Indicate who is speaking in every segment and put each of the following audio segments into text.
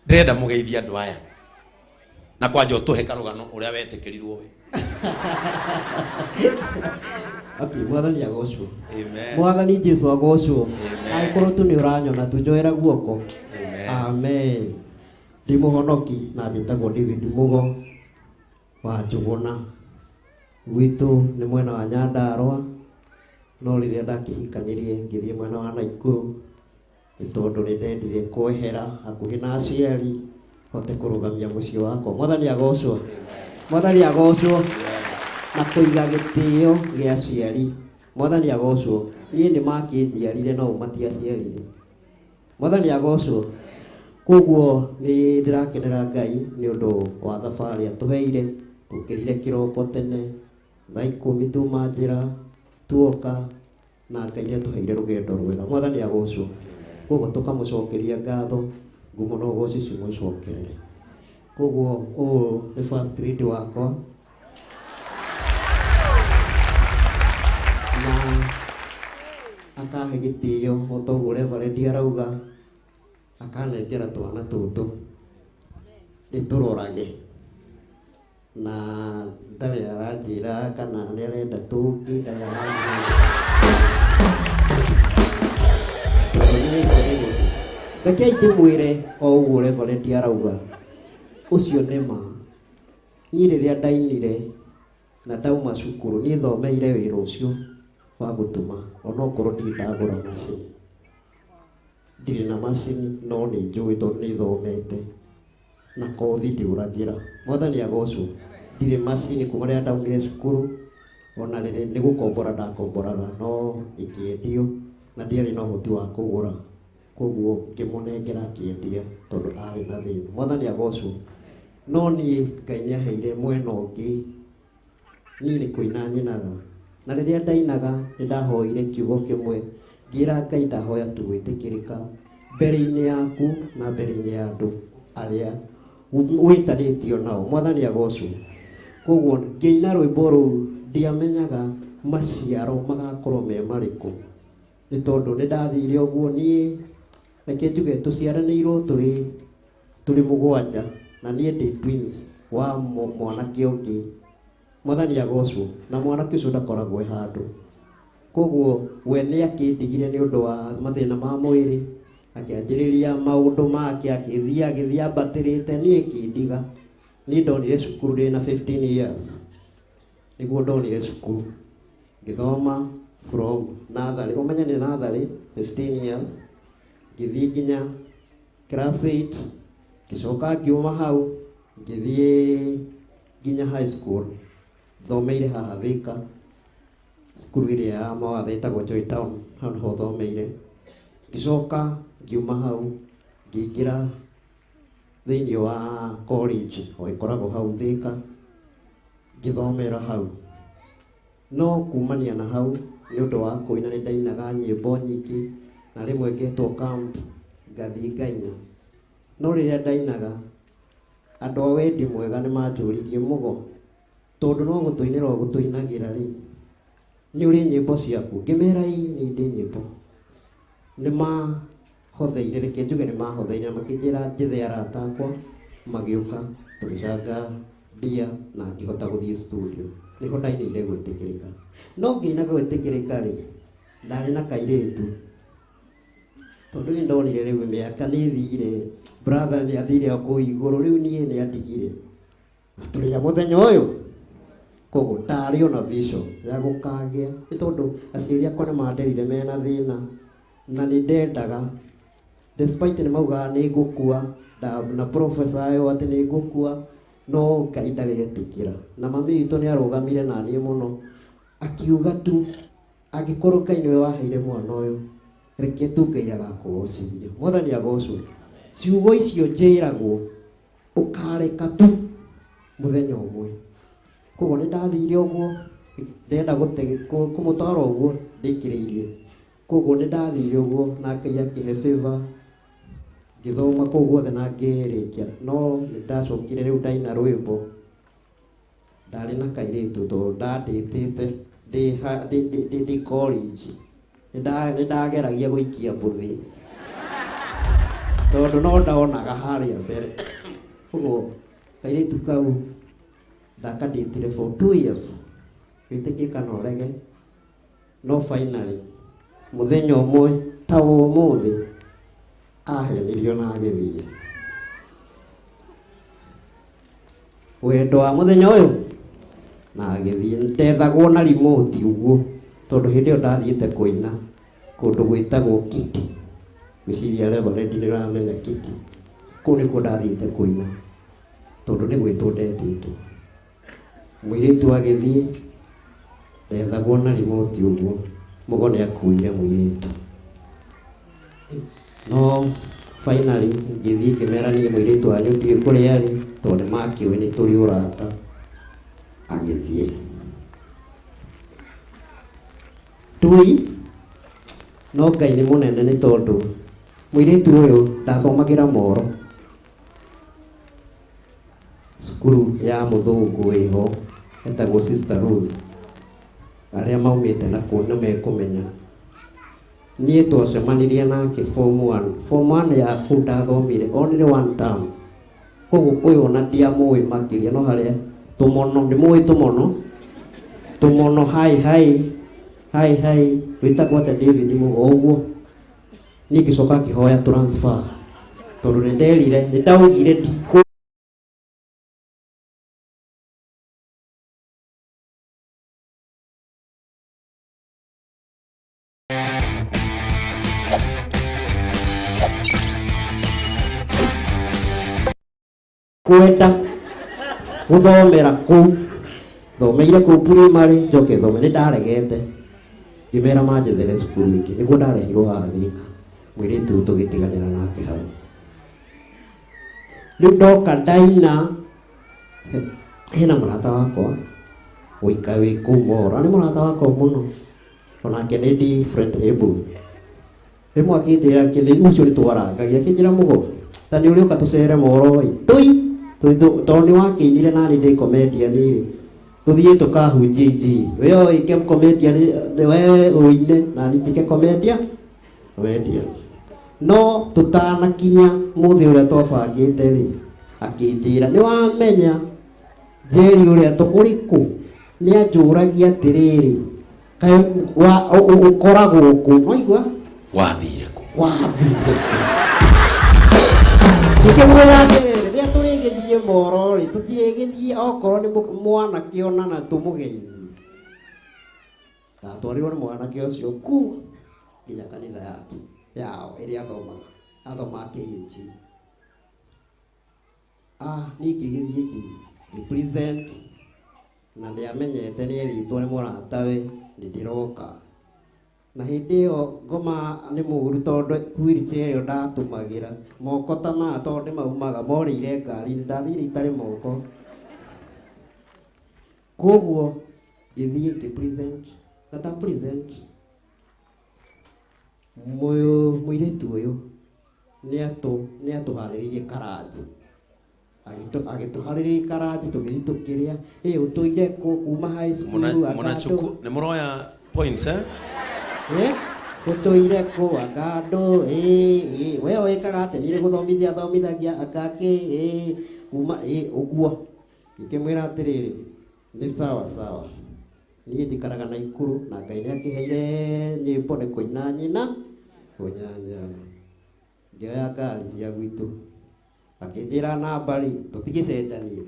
Speaker 1: ndĩrenda mũgeithia andũ aya na kwanja ũtũhe karũgano ũrĩa wetĩkĩrirwo we.
Speaker 2: Okay, mwathani agocwo.
Speaker 1: Amen.
Speaker 2: Mwathani Jesu agocwo.
Speaker 1: Amen.
Speaker 2: Aikorwo tu nĩ ũranyona tunjoera guoko.
Speaker 1: Amen.
Speaker 2: Amen. Ndi mũhonoki na njĩtagwo David Mugo wa Njũgũna. Gwitũ nĩ mwena wa Nyandarua, no rĩrĩa ndakĩhikanirie ngĩthiĩ mwena wa Naikuru nĩ tondũ nĩ ndendire kwehera hakuhĩ na aciari hote kũrũgamia mũciĩ wakwa. Mwathani agocwo. Mwathani agocwo. Na kũiga gĩtĩo gĩa aciari. Mwathani agocwo. Niĩ nĩ makĩnjiarire no matiaciarire. Mwathani agocwo. Koguo nĩ ndĩrakenera Ngai nĩ ũndũ wa thabarĩ atũheire. Tũkĩrire kĩroko tene, thaa 10 tuma njĩra, tuoka na Ngai nĩatũheire rũgendo rwega. Mwathani agocwo. Koguo tũkamũcokeria ngatho, ngumo no ũgoci cimũcokerere. Koguo ũũ nĩ first lady wakwa. Na akahe gĩtĩo o toguo Reverend arauga, akanengera twana tũtũ nĩtũrorage, na ndarĩ aranjĩra kana nĩ arenda tũngĩ, ndarĩ aranjĩra. Rekei ndĩmwĩre o ũguo Reverend arauga, ũcio nĩ ma. Niĩ rĩrĩa ndainire na ndauma cukuru niĩ thomeire wĩra ũcio wa gũtuma, onokorwo ndirĩ ndagũra macini. Ndirĩ na macini no nĩ njũĩ tondũ nĩ thomete na kothi ndiũragĩra. Mwathani agocwo. Ndirĩ macini kuma rĩrĩa ndaumire cukuru, ona rĩrĩ nĩ gũkombora ndakomboraga no ĩkĩendio na ndiarĩ na ũhoti wa kũgũra. Koguo ngĩmũnengera akĩendia tondũ arĩ na thĩna. Mwathani agocwo. No niĩ Ngai nĩaheire mwena ũngĩ, niĩ nĩ kũina nyinaga, na rĩrĩa ndainaga nĩ ndahoire kiugo kĩmwe, ngĩra Ngai ndahoya tu gwĩtĩkĩrĩka mbere-inĩ yaku na mbere-inĩ ya andũ arĩa wĩtanĩtio nao. Mwathani agocwo. Koguo ngĩina rwĩmbo rũu ndiamenyaga maciaro magakorwo me marĩkũ, nĩ tondũ nĩ ndathire ũguo. Niĩ reke njuge tũciaranĩirwo tũrĩ mũgwanja na niĩ ndĩ twins wa mwanake ũngĩ. Mwathani agocwo. Na mwanake ũcio ndakoragwo handũ. Koguo we nĩ akĩndigire nĩ ũndũ wa mathĩna ma mwĩrĩ, akĩanjĩrĩria maũndũ make, agĩthiĩ ambatĩrĩte, niĩ kĩndiga. Niĩ ndonire cukuru ndĩ na 15 years, nĩguo ndonire cukuru ngĩthoma from natharĩ, ũmenye nĩ natharĩ 15 years, ngĩthiĩ nginya class 8, ngĩcoka ngiuma hau ngĩthiĩ nginya high school, thomeire haha Thika, cukuru ĩrĩa ya mawatho ĩtagwo Joy Town, hau nĩho thomeire. Ngĩcoka ngiuma hau ngĩingĩra thĩinĩ wa college o ĩkoragwo hau Thika, ngĩthomera hau. No kumania na hau nĩ ũndũ wa kũina nĩ ndainaga nyĩmbo nyingĩ, na rĩmwe ngetwo camp ngathiĩ ngaina. No rĩrĩa ndainaga andũ a wendi mwega nĩ manjũririe, Mugo, tondũ no gũtũinĩra o gũtũinagĩra rĩ, nĩ ũrĩ nyĩmbo ciaku? Ngĩmera ĩ nĩ ndĩ nyĩmbo. Nĩ mahotheire, reke njuge nĩ mahotheire, makĩnjĩra njĩthe arata akwa, magĩũka tũgĩcanga mbia na ngĩhota gũthiĩ studio. Nĩho ndainĩire gwĩtĩkĩrĩka. No ngĩina gwĩtĩkĩrĩka rĩ, ndarĩ na kairĩtu, tondũ nĩ ndonire rĩu mĩaka nĩ thire, brother nĩ athire kũu igũrũ, rĩu niĩ nĩ andigire. Tũrĩa mũthenya ũyũ, koguo ndarĩ ona vision ya gũkagĩa, nĩ tondũ aciari akwa nĩ manderire mena thĩna na nĩ ndendaga, despite nĩ maugaga nĩ ngũkua na professor ayo atĩ nĩ ngũkua, no Ngai ndaretĩkĩra. Na mami witũ nĩ arũgamire na niĩ mũno, akiuga tu angĩkorwo Ngai nĩwe waheire mwana ũyũ, reke tu Ngai agakũgocithia. Mwathani agocwo. Ciugo icio njĩragwo ũkareka tu mũthenya ũmwe. Koguo nĩ ndathire ũguo, ndenda kũmũtwara ũguo ndĩkĩrĩirie. Koguo nĩ ndathire ũguo na Ngai akĩhe favor, ngĩthoma kũu guothe na ngĩrĩkia. No nĩ ndacokire rĩu ndaina rwĩmbo, ndarĩ na kairĩtu tondũ ndandĩtĩte ndĩ college, nĩ ndageragia gũikia mbũthĩ tondu no ndaonaga haria mbere uguo kairitu kau ndakanditire for 2 years witikika na urege no finally muthenya umwe ta umuthi ahenirio na agithie wendo wa muthenya uyu na agithie ndethagwo na remote uguo tondu hindi yo ndathiite kuina kundu gwitagwo Kiti gwiciria Reverend ni ramenya Kiti kuu nikuo ndathiite kuina tondu ni gwitwo ndetitwo mwiritu agithie ndethagwo na remote uguo mugone akuire mwiritu no finally ngithie kimera ni mwiritu wanyu ndiĩ kũrĩa arĩ tondu makiũĩ nĩ tũrĩ ũrata agithie tui no Ngai nĩ mũnene nĩ tondu mwiritu ũyũ ndathomagira Moro cukuru ya mũthũngũ ĩho etagwo Sister Ruth aria maumĩte na kũu nĩmekũmenya niĩ twacemanirie nake form 1 ya kũu ndathomire onire 1 term koguo ũyũ ona ndiamũĩ makĩria no harĩa tũmono nĩmũĩ tũmono hai wĩtagwo atĩa David Mugo ũguo niĩ ngĩcoka ngĩhoya transfer tondu nĩ nderire nĩ ndaugire ndikũ kwenda guthomera kuu thomeire kuu primary njoke thome nĩ ndaregete ngĩmera manjethere cukuru ingĩ nĩguo ndarehirwo haha Thika mwĩrĩtu tũgĩtiganĩra nake hau rĩu ndoka ndaina hena mũrata wakwa ũika wĩ kũu Moro nĩ mũrata wakwa mũno onake nĩ different able rĩmwe akĩnjĩra kĩthĩ ũcio nĩ twarangagia akĩnjĩra Mũgo ta nĩ ũrĩũka tũcere Moro tondũ nĩ wakĩinire nani ndĩ comedian rĩ tuthiĩ tukahunjie injiri we oike comedian we ũine na ningĩ comedian no tutanakinya muthi ũrĩa twabangĩte rĩ akĩnjĩra nĩ wamenya Njeri ũrĩa ũrĩkũ nĩ anjũragia atĩrĩrĩ kaĩ ũkoragwo kũ waigua
Speaker 1: wathire kũ
Speaker 2: ngĩmwĩra atĩrĩrĩ rĩrĩa tũrĩgĩthiĩ Moro rĩ tũtirĩgĩthiĩ okorwo nĩ mwanake ona na tũmũgeithie ndatwarirwo nĩ mwanake ũcio kuu nginya kanitha yake yao ĩrĩa athomaga KG niĩ ngĩgĩthiĩ present na nĩamenyete nĩ eritwo nĩ mũratawe nĩ ndĩroka na hĩndĩ ĩyo ngoma nĩ mũru tondũ wheelchair ĩyo ndatũmagĩra moko ta maya tondũ nĩmaumaga morĩire ngari-inĩ ndathire itarĩ moko koguo ngĩthiĩ ngĩpresent na ndapresent mũirĩtu ũyũ nĩ atũharĩrĩirie karathi agĩtũharĩrĩirie karathi tũgĩthiĩ tũkĩrĩa ũtũire kuma high school
Speaker 1: nĩ mũroya points
Speaker 2: ũtũire kũ Agandũ we wĩkaga atĩ nĩ gũthomithia athomithagia akake kuma ũguo ngĩmwĩra atĩrĩrĩ nĩ sawa niĩ njikaraga Naikuru na Ngai nĩ akĩheire nyĩmbo nĩ kũina nyina kũnyanya ngĩoya ngari cia gwitũ akĩnjĩra namba rĩ tũtigĩcenjanie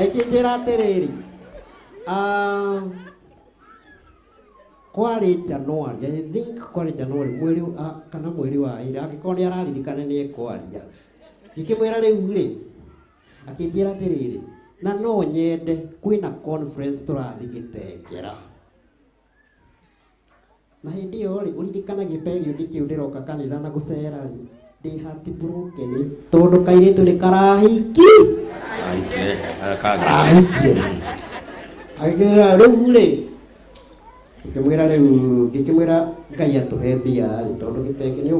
Speaker 2: akĩnjĩra atĩrĩrĩ kwarĩ Januari I think kwarĩ Januari mweri wa ĩrĩ angĩkorwo nĩ araririkana nĩ ekwaria ngĩkĩmwĩra rĩu rĩ akĩnjĩra atĩrĩrĩ na no nyende kwĩna conference tũrathiĩ Gĩtengera na hĩndĩ ĩyo rĩ ũririkanagia period kĩu ndĩroka kanitha na gũcera rĩ ndĩ heartbroken tondũ kairĩtu nĩ karahikire agĩkĩra rĩu rĩ ngĩkĩmwĩra Ngai atũhe mbia rĩ tondũ Gĩtenge nĩ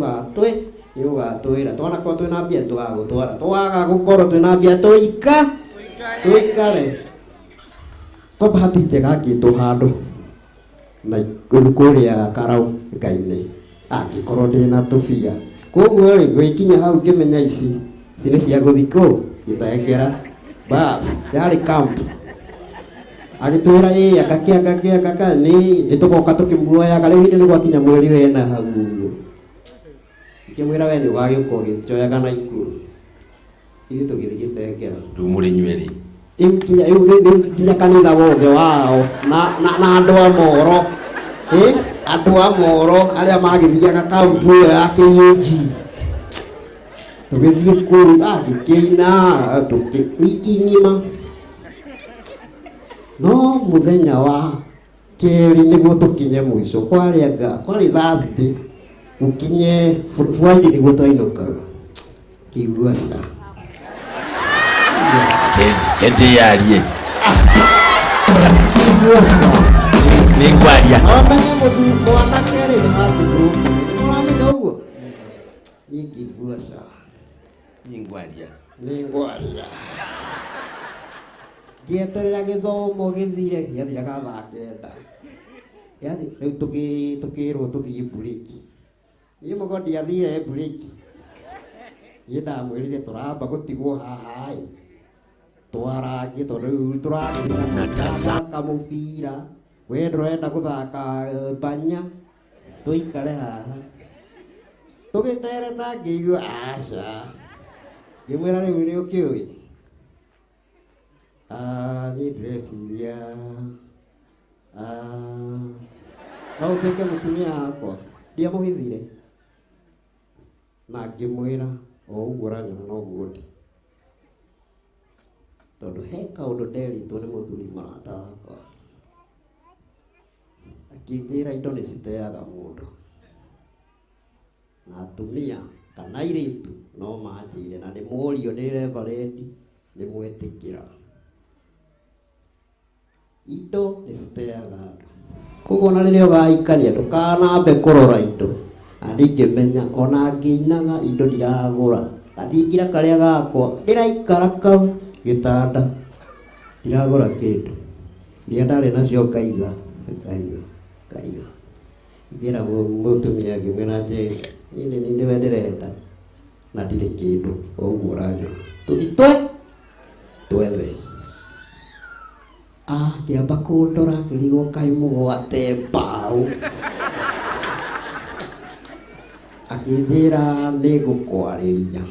Speaker 2: ũgatwĩra twanakorwo twĩna mbia tũgagũtwara twaga gũkorwo twĩna mbia tũikare kwa bahati njega ngĩtwo handũ na kũrĩa Karau Ngai-inĩ angĩkorwo ndĩna tũbia. Koguo rĩ gwĩkinya hau ngĩmenya ici nĩ cia gũthiĩ kũu gĩtengera basi yarĩ camp. Agĩtwĩra agakĩanga nĩtũgoka tũkĩmuoyaga rĩu hĩndĩ nĩ gwakinya mweri wena hau ngĩmwĩra we nĩ ũgagĩũka ũgĩtwoyaga Naikuru ithuĩ tũgĩthiĩ gĩtengera.
Speaker 1: Rĩu mũrĩ inyuerĩ
Speaker 2: rĩu kinya kanitha wothe wao na andũ a Moro andũ a Moro arĩa magĩthiaga kampu ĩyo ya KAG tũgĩthiĩ kũu ngĩkĩina wiki ng'ima. No mũthenya wa kerĩ nĩguo tũkinye mũico kwarĩ Thursday gũkinye Friday nĩguo twainũkaga kĩigua ca
Speaker 1: Kendi yarie nĩ ngwaria
Speaker 2: amenye mwanake rĩ nĩmũramenya ũguo niĩ ngĩigua ca
Speaker 1: nĩ ngwaria
Speaker 2: ngĩeterera gĩthomo gĩthire gĩathiraga thaa kenda rĩu tũkĩrwo tũthiĩ burĩki. Niĩ mũgo ndiathire burĩki niĩ ndamwĩrire tũramba gũtigwo haha twarangie tondũ rĩu tũrathaka mũbira we ndũrenda gũthaka mbanya tũikare haha tũgĩtereta ngĩigua aca ngĩmwĩra rĩu nĩ ũkĩũĩ niĩ ndĩreciria no ũtuĩke mũtumia wakwa ndiamũgithire na ngĩmwĩra o ũguo ũranyona noguo ndĩ tondũ he kaũndũ nderitwo nĩ mũthuri mũrata wakwa akĩnjĩra indo nĩ citeaga mũndũ na atumia kana airĩtu no manjĩire na nĩmworio nĩ Reverend nĩmwetĩkĩra indo nĩ citeaga andũ. Koguo na rĩrĩa ũgahikania ndũkanambe kũrora indo na ndingĩmenya ona ngĩinaga indo ndiragũra gathingira karĩa gakwa ndĩraikara kau gĩtanda ndiragũra kĩndũ iria ndarĩ nacio ngaiga ngĩra mũtumia ngĩmwĩra njĩ nĩwe ndĩrenda na ndirĩ kĩndũ o ũguo ũranyona tũthiĩ twethe. Kĩamba kũndora kĩrigwo kaĩ mũgwate mbaũ akĩnjĩra nĩngũkwarĩria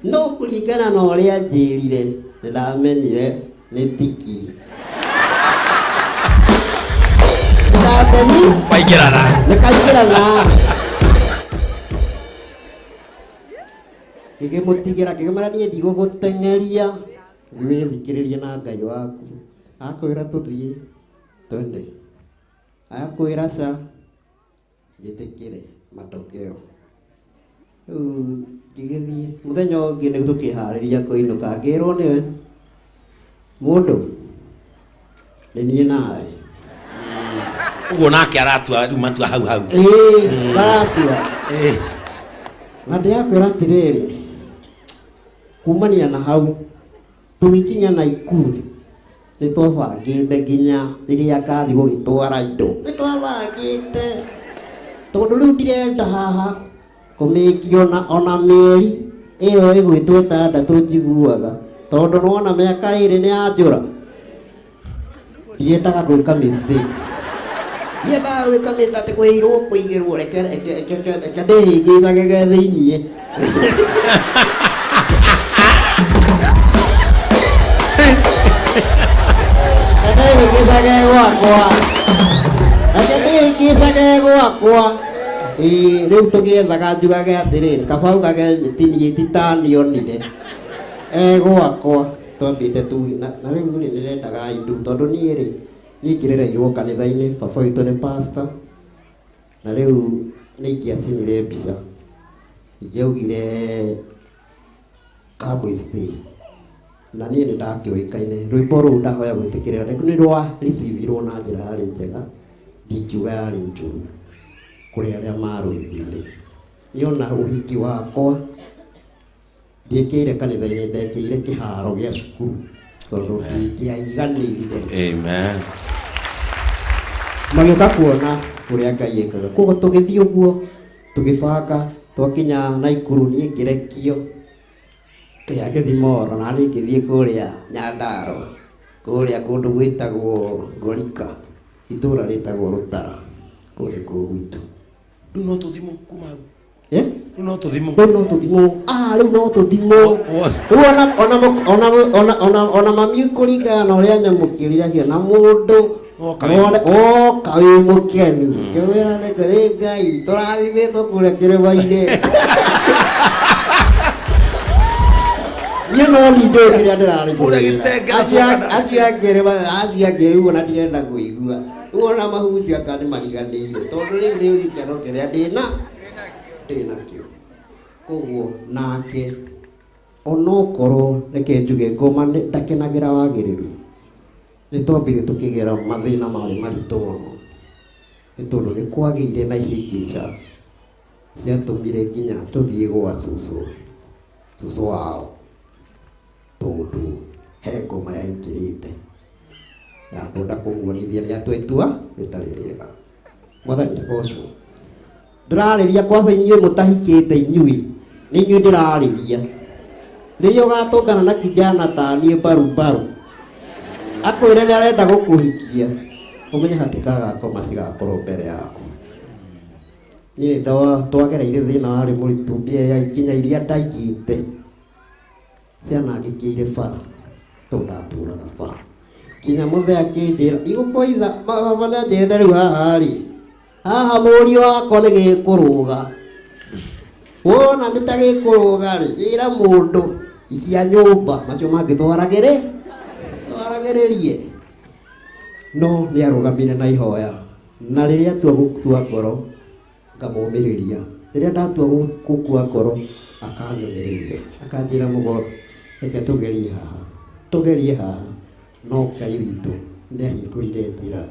Speaker 2: no kũringana na ũrĩa anjĩrire nĩndamenyire nĩ piki nĩkaingĩrana ngĩmũtigĩra ngĩmwĩra niĩ ndigũgũteng'eria wĩthikĩrĩrie na Ngai waku akwĩra tũthiĩ twende akwĩra ca njĩtĩkĩre matokeo. Rĩu ngĩgĩthiĩ mũthenya ũngĩ nĩ tũkĩharĩria kũinũka ngĩrwo nĩwe mũndũ nĩ niĩ nawe
Speaker 1: ũguo nake aratua rĩu matua hau
Speaker 2: baratua na ndĩrakwĩra atĩrĩrĩ kumania na hau tũgĩkinya Naikuru nĩtwabangĩte nginya rĩrĩa ngathi gũgĩtwara indo nĩtwabangĩte tondũ rĩu ndirenda haha kũmĩkio ona mĩeri ĩyo ĩgwĩtwo ĩtandatũ njiguaga tondũ nĩwona mĩaka ĩrĩ nĩ yanjũra ndiendaga gwĩka mistake ndiendaga gwĩka mistake atĩ kwĩirwo kũigĩrwo reke ndĩhĩngĩcage thĩiniĩ ndĩhĩngĩcage gwakwa rĩu tũgĩethaga njugage atĩrĩrĩ kabau gagetinie titanionire gwakwa twambĩte na rĩu rĩ nĩrendaga indu tondũ niĩ rĩ kĩrĩrairwo kanitha-inĩ baba witũ nĩ pastor na rĩu nĩingĩacinire mbica ingĩaugire Kamwĩstĩ na niĩ nĩndakĩũĩkaine rwĩmbo rũu ndahoya gwĩtĩkĩrĩra nĩ rwa receivirwo na njĩra yarĩ njega ndingiuga yarĩ njũru kũrĩ arĩa marũigire. Niona ũhiki wakwa ndiĩkĩire kanitha-inĩ ndekĩire kĩharo gĩa cukuru tondũ ndingĩaiganĩire. Magĩũka kuona ũrĩa Ngai ekaga koguo tũgĩthiĩ ũguo tugibanga twakinya Naikuru niĩ ngĩrekio ya Gĩthimoro na niĩ ngĩthiĩ kũrĩa Nyandarua kũrĩa kũndũ gwĩtagwo Ngorika itũũra rĩtagwo Rũtara kũrĩ kũu gwitũ.
Speaker 1: Rĩu no tũthimwo kuma hau? Rĩu no tũthimwo?
Speaker 2: Rĩu no tũthimwo. Rĩu no tũthimwo. Rĩu ona mami kũringana na ũrĩa nyamũkĩrire na mũndũ oka wĩ mũkenu ngĩwĩra nĩ kũrĩ Ngai tũrathimĩtwo kũrĩa kĩrĩma-inĩ. Niĩ no niĩ njũĩ kĩrĩa ndĩrarĩkĩrĩra. Acio angĩ rĩu ona ndirenda kũigua. Rĩu ona mahunjio aka nĩ mariganĩire tondũ rĩu nĩ gĩkeno kĩrĩa ndĩnakĩo. Koguo nake onokorwo reke njuge ngoma ndakenagĩra wagĩrĩru, nĩ twambire tũkĩgera mathĩna marĩ maritũ mũno nĩ tondũ nĩ kwagĩire na ihĩngĩca ciatũmire nginya tũthiĩ gwa cũcũ wao tondũ he ngoma yaingĩrĩte ya kwenda kũmuonithia nĩ atwetua rĩtarĩ rĩega. Mwathani agocwo. Ndĩrarĩria kwanza inyuĩ mũtahikĩte inyuĩ nĩ inyuĩ ndĩrarĩria. Rĩrĩa ũgatũngana na kijana ta niĩ mbaru akwĩre nĩ arenda gũkũhikia ũmenye hatĩka gako matigakorwo mbere yaku. Niĩ twagereire thĩna warĩ mũritũ, mbia ya ikinya iria ndaigĩte cianangĩkĩire bara tondũ ndatũũraga bara. Kinya mũthee akĩnjĩra igũkũitha baba nĩanjĩrĩte rĩu haha mũriũ wakwa nĩ gĩkũrũga. Wona nĩ ta gĩkũrũga rĩ ĩra mũndũ ikia nyũmba macio mangĩ twaragĩrĩrie. No nĩ arũgamire na ihoya na rĩrĩa atua gũkua ngoro ngamũmĩrĩria. Rĩrĩa ndatua gũkua ngoro akanyũmĩrĩria akanjĩra mũgo reke tũgerie haha. No Ngai witũ nĩ ahingũrire njĩra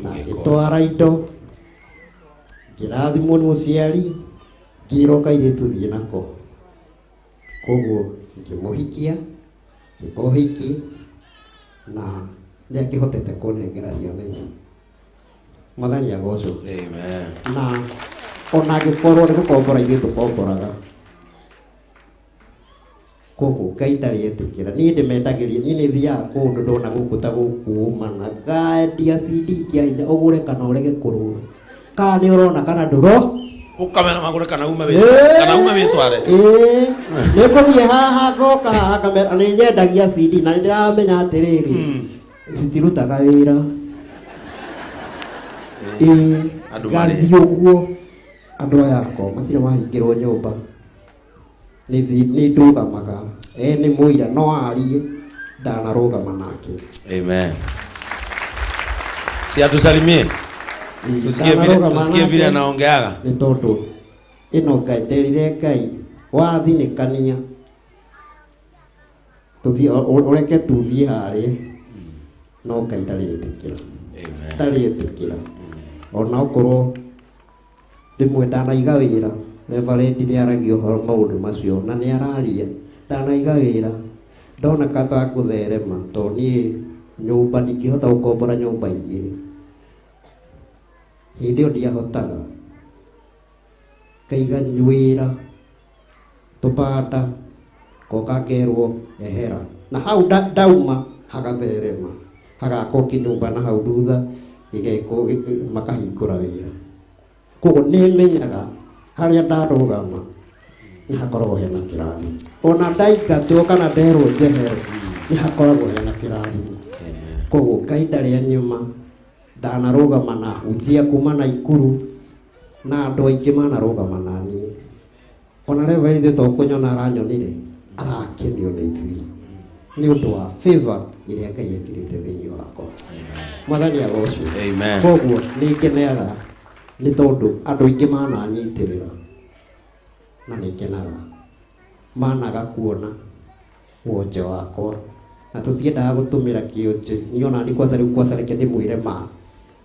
Speaker 2: na ngĩtwara indo ngĩrathimwo nĩ mũciari ngĩrwo kairĩtu thiĩ nako. Koguo ngĩmũhikia gĩkohiki na nĩ akĩhotete kũnengera ciana ici. Mwathani agocwo.
Speaker 1: Amen.
Speaker 2: Na ona angĩkorwo nĩ gũkombora ithuĩ tũkomboraga, koguo Ngai ndarĩ etĩkĩra. Niĩ ndĩmendagĩria, niĩ nĩ thiaga kũndũ ndona gũkũ ta gũkuma na ngendia CD kĩa hinya ũgũre kana ũrege kũrũra. Kana nĩ ũrona kana ndũro
Speaker 1: ukamena magũre kana ume wĩtware.
Speaker 2: Nĩ ngũthiĩ haha ngoka haha kamera nĩ nyendagia CD na nĩ ndĩramenya atĩrĩrĩ citirutaga wĩra. Ngathiĩ ũguo andũ aya akwa matirĩ mahingĩrwo nyũmba nĩ ndũgamaga nĩ mũira no arie ndanarũgama nake.
Speaker 1: Amen. Si atusalimie tusikie vile anaongeaga.
Speaker 2: Nĩ tondũ ĩno Ngai nderire Ngai wathinĩkania ũreke tuthiĩ harĩa no Ngai ndarĩ etĩkĩra. Ona okorwo rĩmwe ndanaiga wĩra Reverend nĩ aragia ũhoro maũndũ macio na nĩ araria ndanaiga wĩra ndona kata gũtherema tondũ niĩ nyũmba ndingĩhota gũkombora nyũmba igĩrĩ. Hĩndĩ ĩyo ndiahotaga ngaiga wĩra tũbanda ngoka ngerwo ehera na hau ndauma hagatherema hagakwo kĩnyũmba na hau thutha gĩgekwo makahingũra wĩra. Koguo nĩ menyaga harĩa ndarũgama nĩ hakoragwo hena kĩrathimo. Ona ndaingatwo kana nderwo njehere nĩ hakoragwo hena kĩrathimo. Koguo Ngai ndarĩ anyuma ndanarũgama na hunjia kuma Naikuru na andũ aingĩ manarũgama na niĩ. Ona Reverend tokũnyona aranyonire arakenio nĩ ithuĩ nĩ ũndũ wa favor ĩrĩa Ngai ekĩrĩte thĩinĩ wakwa. Mwathani agocwo. Koguo nĩ ngenaga nĩ tondũ andũ aingĩ mananyitĩrĩra na nĩ ngenaga managa kuona wonje wakwa na tũtiendaga gũtũmĩra kĩũnje. Niĩ ona niĩ kwanza rĩu kwanza reke ndĩmwĩre ma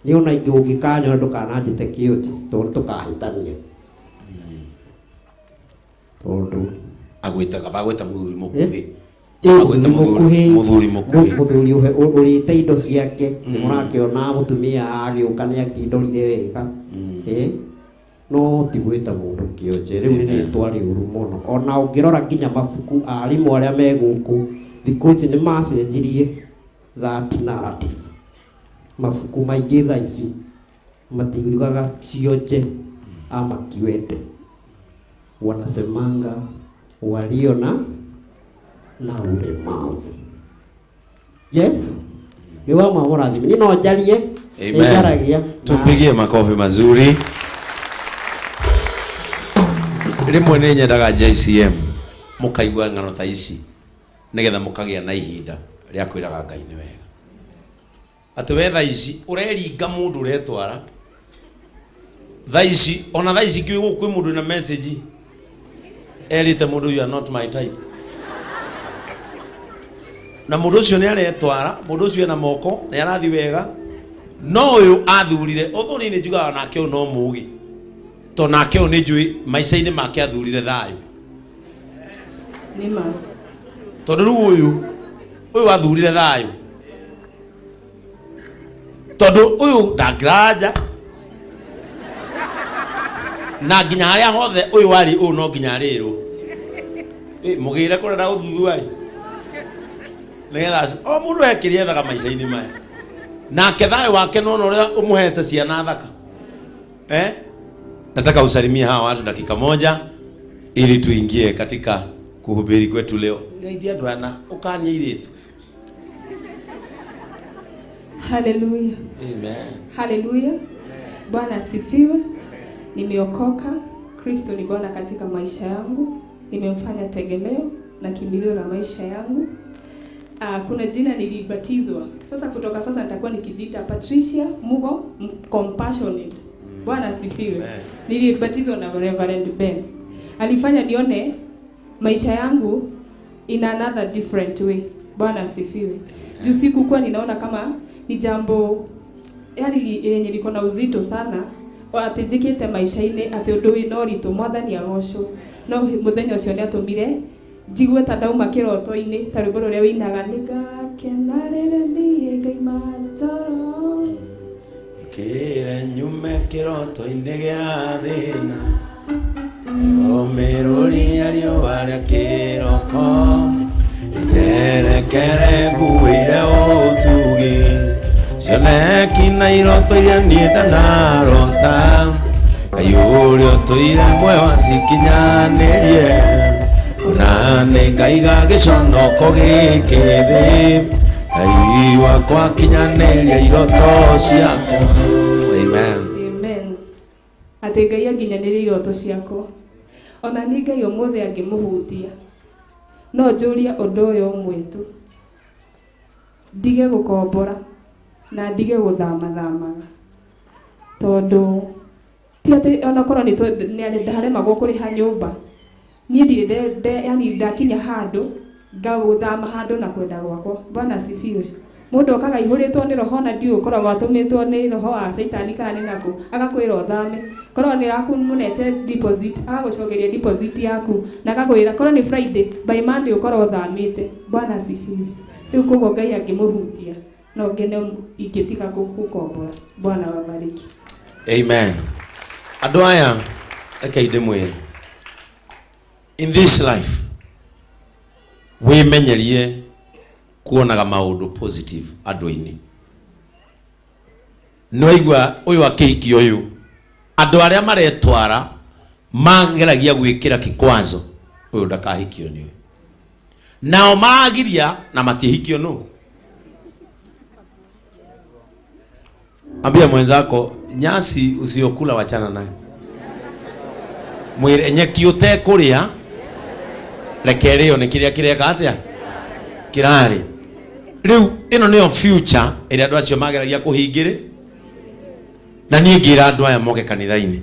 Speaker 2: niĩ ona ũngĩkanyona ndũkananjĩte kĩũnje tondũ tũkahĩtania tondũ
Speaker 1: agwĩte mũthuri mũkuhĩ.
Speaker 2: Mũthuri ũrĩte indo ciake mũrakĩona mũtumia agĩũka nĩ akindorire wega no ti gwita mundu kionje riu ni twari uru muno ona ungirora kinya mabuku arimu aria me guku thiku ici ni macenjirie that narrative. Mabuku maingi thaa ici matiugaga kionje ama kiwete, wanasemanga walio na ulemavu. Yes, Yewa mamurathi ni no jalie.
Speaker 1: Amen. Tumpigie makofi mazuri. Rimwe ni nyendaga JCM mukaigua ngano ta ici nigetha mukagia na ihinda ria kwiraga Ngai ni wega. Ati we tha ici ureringa mundu uretwara tha ici ona tha ici kiugo kwi mundu na message erite mundu you are not my type. Na mundu ucio ni aretwara mundu ucio na moko ni arathi wega no uyu athurire uthuri ni njugaga nake no mugi to nake ni njui maica-ini make athurire thayo
Speaker 3: nima
Speaker 1: tondu riu uyu athurire thayo tondu uyu ndangiraja na nginya haria hothe uyu wari uyu no nginya arirwo mugire kurera uthuthuai nigetha o mundu ekirie thaga maica-ini maya nake thayo wake no uria umuhete ciana thaka. Nataka usalimie hawa watu dakika moja ili tuingie katika kuhubiri kwetu leo. Gaidia dwana ukanye iletu.
Speaker 3: Hallelujah.
Speaker 1: Amen.
Speaker 3: Hallelujah. Bwana asifiwe. Nimeokoka. Kristo ni Bwana katika maisha yangu. Nimemfanya tegemeo na kimbilio la maisha yangu. Kuna jina nilibatizwa. Sasa kutoka sasa nitakuwa nikijiita Patricia Mugo Compassionate. Bwana asifiwe. Nilibatizwa na Reverend Ben. Alifanya nione maisha yangu in another different way. Bwana asifiwe. Juu sikuwa ninaona kama ni jambo yani yenye liko na uzito sana. Atejekete maisha-ini ati undu wi no ritu mwathani agocwo. No muthenya ucio ni atumire njigwe ta ndauma kiroto-ini ta rwimbo ruria winaga nigakenarire ndie Ngai matoro
Speaker 1: kire nyume kiroto-ini gia thina omeruri ario aria kiroko iterekere nguire utugi cioneki na iroto iria niĩ ndanarota Kaĩ uria tuire mwe wacikinyanirie kuna nĩ Ngai gagĩconoko gĩkĩ thĩ Ngai wakwa kinyaniria iroto ciakwa. Amen.
Speaker 3: Amen. Ati Ngai aginyaniria iroto ciakwa ona ni Ngai omothe angimuhutia no njuria undu uyu mwitu ndige gukombora na ndige guthamathamaga tondu ti ati ona korwo ni ndaremagwo kuriha nyumba nie ndire yani ndakinya handu ngaguthama handu na kwenda gwakwa. Bwana asifiwe. Mundu okaga ihuritwo ni roho na ndio koragwo atumitwo ni roho wa Saitani kana ni naku agakwira uthame korwo ni munete deposit agagucokeria deposit yaku na agakwira korwo ni Friday by Monday ukorwo uthamite. Bwana asifiwe. Riu koguo Ngai angimuhutia no ngene ingitiga gukombora. Bwana wabariki.
Speaker 1: Amen. Andu aya reke ndimwire in this life wimenyerie kuonaga maundu positive andu-ini. Noigwa uyu akiki uyu andu aria maretwara mageragia gwikira kikwazo uyu ndakahikio ni uyu nao maagiria na matihikio no. Ambia mwenzako nyasi usiokula wachana nayo. Mwire nyeki utekuria rekerio ni kiria kireka atia kirari. Riu ino niyo future iri andu acio mageragia kuhingire na nie ngira andu aya moke kanitha-ini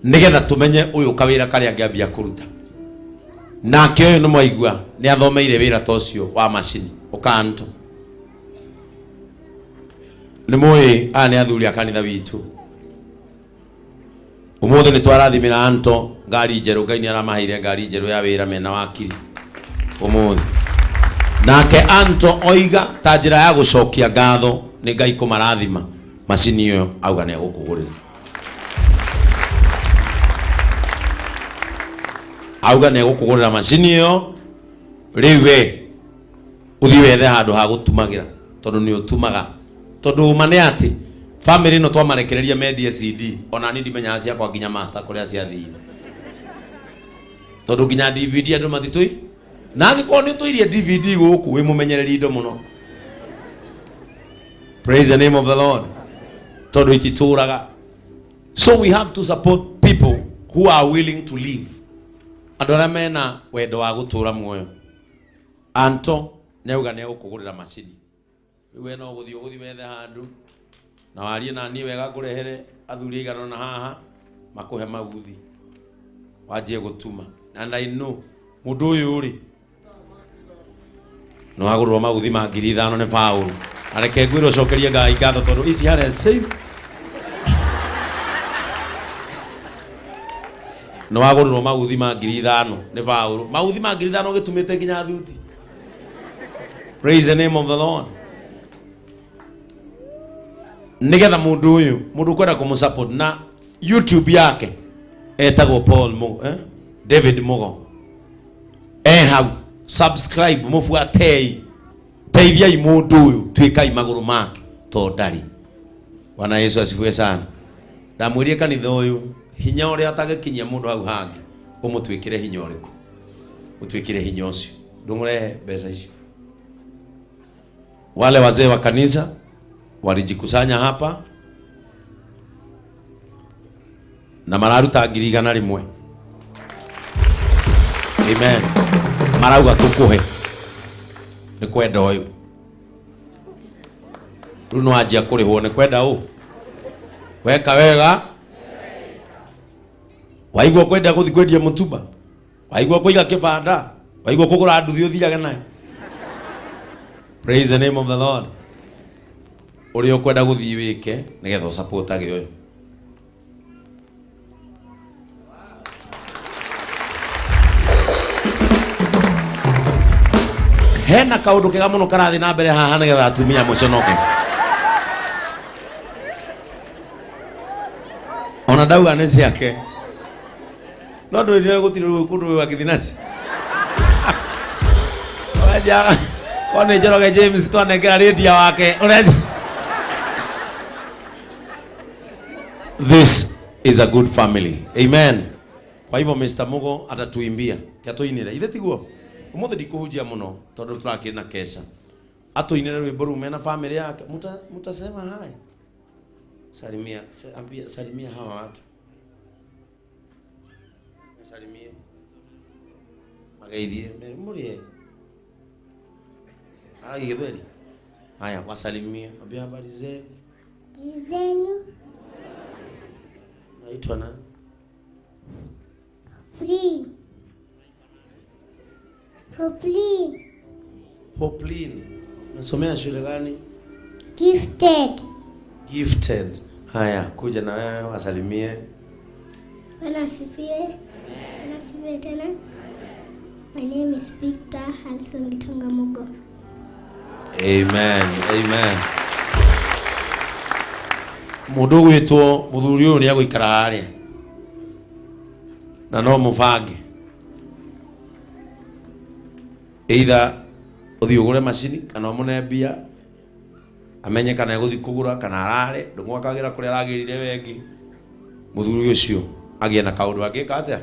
Speaker 1: nigetha tumenye uyu kawira karia angiambia kuruta nake uyu ni mwaigua ni athomeire wira tocio wa macini ukanto ni moe ani athuri akanitha witu umothe ni twarathimira anto ngari njeru Ngai ni aramaheire ngari njeru ya wira mena wakiri umothe nake anto oiga ta njira ya gucokia ngatho ni Ngai kumarathima macini iyo auga ni agukugurira. auga ne gukugurira macini iyo riwe uthi wethe handu ha gutumagira tondu ni utumaga tondu mane ati family no twamarekereria media CD ona ni ndimenya cia kwa ginya master kuria cia thii tondu ginya DVD andu mathitui na agiko ni tuirie DVD guku wi mumenyereri indo muno. Praise the name of the Lord. Tondu itituraga. So we have to support people who are willing to live. Andu aria mena wendo wa gutura muoyo. Anto neuga ne gukugurira macini. Riwe no guthio wethe handu na warie na ni wega kurehere athuri igano na haha makuhe maguthi wajie gutuma. And I know mundu uyu ri no agurwo maguthi ma 5,000 ne Paul areke ngwiro cokerie Ngai ngatho tondu ici hare save no agurwo maguthi ma 5,000 ne Paul maguthi ma 5,000 gitumite nginya thuti. Praise the name of the Lord. Nigetha mundu uyu mundu kwenda kumusupport na YouTube yake etagwo Paul David Mugo hau subscribe mufuatei teithiai mundu uyu twikai maguru make to ndari. Bwana Yesu asifiwe sana. Ndamwirie kanitha uyu hinya uria atagikinyia mundu hau hangi umutwikire hinya uriku utwikire hinya ucio ndumurehe mbeca icio. Wale wazee wa kanisa walijikusanya hapa na mararuta 100,000 Amen. Marauga tukuhe ni kwenda uyu runo ajia kurihwo ni kwenda u weka wega waigwa kwenda guthi kwendia mutumba waigwa kuiga kibanda waigwa kugura nduthi uthiage nayo. Praise the name of the Lord. Uri ukwenda guthi wike nigetha support age uyu. Hena kaundu kega muno karathi na mbere haha nigetha atumia muconoke. Ona ndauga nĩ ciake no ndũire gũtirĩ kũndũ wa gĩthinaci waja one Njoroge James twanengera radio wake. This is a good family. Amen. Kwa hivyo Mr. Mugo atatuimbia kiatuinire ithe tiguo umuthi ndikuhunjia muno tondu turakiri na kesha atuinire rwimbo rume na family yake mutasema hai salimia ambia salimia hawa watu salimia magaidie murie agi githweri haya wasalimia ambia habari zenu naitwa nani
Speaker 4: Free.
Speaker 1: Hoplin. Nasomea shule gani? Gifted. Haya, kuja na wewe wasalimie.
Speaker 4: Bwana asifiwe. Bwana asifiwe tena. My name is Victor Halson Gitonga Mugo.
Speaker 1: Amen. Amen. Mundu gwitwo muthuri uyu ni agũikara haria. Na no mubange. Either uthi ugure macini kana umune mbia amenye kana guthi kugura kana arare ndumwakagira kuri aragirire wengi muthuri ucio agie na kaundu agika atia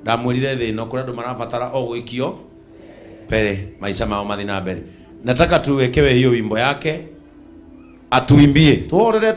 Speaker 1: ndamwirire thi no kuri andu marabatara o gwikio pere maisha mao mathi na mbere. Nataka tuwekewe hiyo wimbo yake atuimbie tuorere